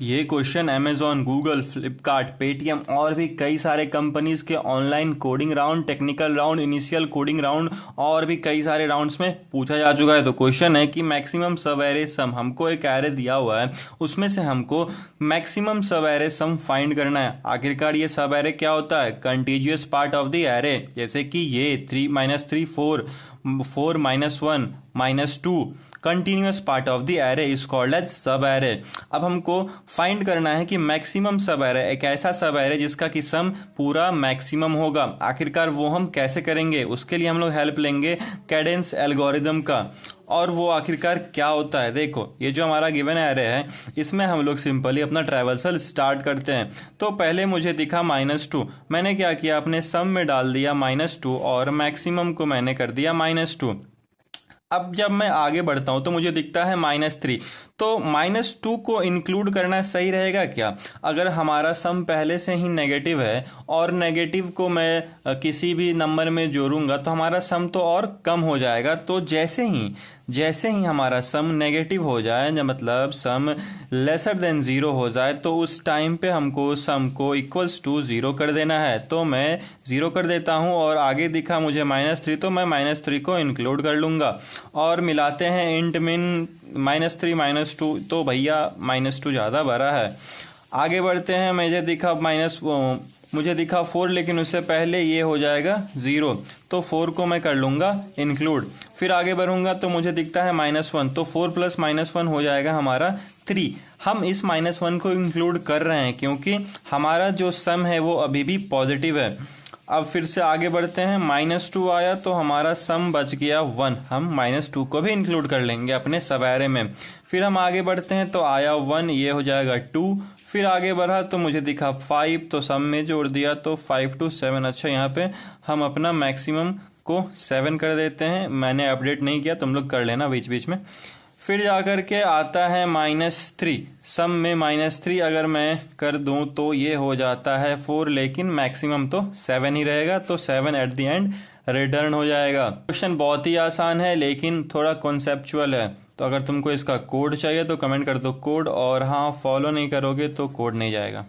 ये question Amazon, Google, Flipkart, Paytm और भी कई सारे कंपनीज के online coding round, technical round, initial coding round और भी कई सारे राउंड्स में पूछा जा चुका है। तो क्वेश्चन है कि मैक्सिमम सब एरे सम, हमको एक एरे दिया हुआ है, उसमें से हमको मैक्सिमम सब एरे सम फाइंड करना है। आखिरकार ये सब एरे क्या होता है? Contiguous part of the array, जैसे कि ये 3 -3 4 4 -1 -2 continuous part of the array is called as sub array. अब हमको फाइंड करना है कि मैक्सिमम सब एरे, एक ऐसा सब एरे जिसका कि सम पूरा मैक्सिमम होगा। आखिरकार वो हम कैसे करेंगे? उसके लिए हम लोग हेल्प लेंगे कैडेंस एल्गोरिदम का। और वो आखिरकार क्या होता है? देखो, ये जो हमारा गिवन एरे है, इसमें हम लोग सिंपली अपना ट्रैवर्सल स्टार्ट करते हैं। तो पहले मुझे दिखा -2, मैंने क्या किया, अपने सम में डाल दिया -2 और मैक्सिमम को मैंने कर दिया -2। अब जब मैं आगे बढ़ता हूं तो मुझे दिखता है -3, तो -2 को इंक्लूड करना सही रहेगा क्या? अगर हमारा सम पहले से ही नेगेटिव है और नेगेटिव को मैं किसी भी नंबर में जोड़ूंगा तो हमारा सम तो और कम हो जाएगा। तो जैसे ही हमारा सम नेगेटिव हो जाए, मतलब सम लेसर देन 0 हो जाए, तो उस टाइम पे हमको सम को इक्वल्स टू 0 कर देना है। तो मैं 0 कर देता हूं और आगे दिखा मुझे -3, तो मैं -3 को इंक्लूड कर लूंगा। और मिलाते हैं इंट मिन -3 -2, तो भैया -2 ज़्यादा बड़ा है। आगे बढ़ते हैं, मुझे दिखा 4, लेकिन उससे पहले ये हो जाएगा 0, तो 4 को मैं कर लूँगा इंक्लूड। फिर आगे बढ़ूंगा तो मुझे दिखता है -1, तो 4 + -1 हो जाएगा हमारा 3। हम इस -1 को इंक्लूड कर रहे हैं क्योंकि हमारा जो सम है वो अभी भी पॉजिटिव है। अब फिर से आगे बढ़ते हैं, -2 आया तो हमारा सम बच गया 1, हम -2 को भी इंक्लूड कर लेंगे अपने सब एरे में। फिर हम आगे बढ़ते हैं तो आया 1, ये हो जाएगा 2। फिर आगे बढ़ा तो मुझे दिखा 5, तो सम में जोड़ दिया तो 5 to 7। अच्छा, यहाँ पे हम अपना मैक्सिमम को 7 कर देते हैं, मैंने अपडेट नहीं किया, तुम लोग कर लेना बीच बीच में। फिर जाकर के आता है -3, सम में -3 अगर मैं कर दूं तो ये हो जाता है 4, लेकिन मैक्सिमम तो 7 ही रहेगा, तो 7 एट द एंड रिटर्न हो जाएगा। क्वेश्चन बहुत ही आसान है लेकिन थोड़ा कॉन्सेप्चुअल है। तो अगर तुमको इसका कोड चाहिए तो कमेंट कर दो कोड, और हाँ, फॉलो नहीं करोगे तो कोड नहीं जाएगा।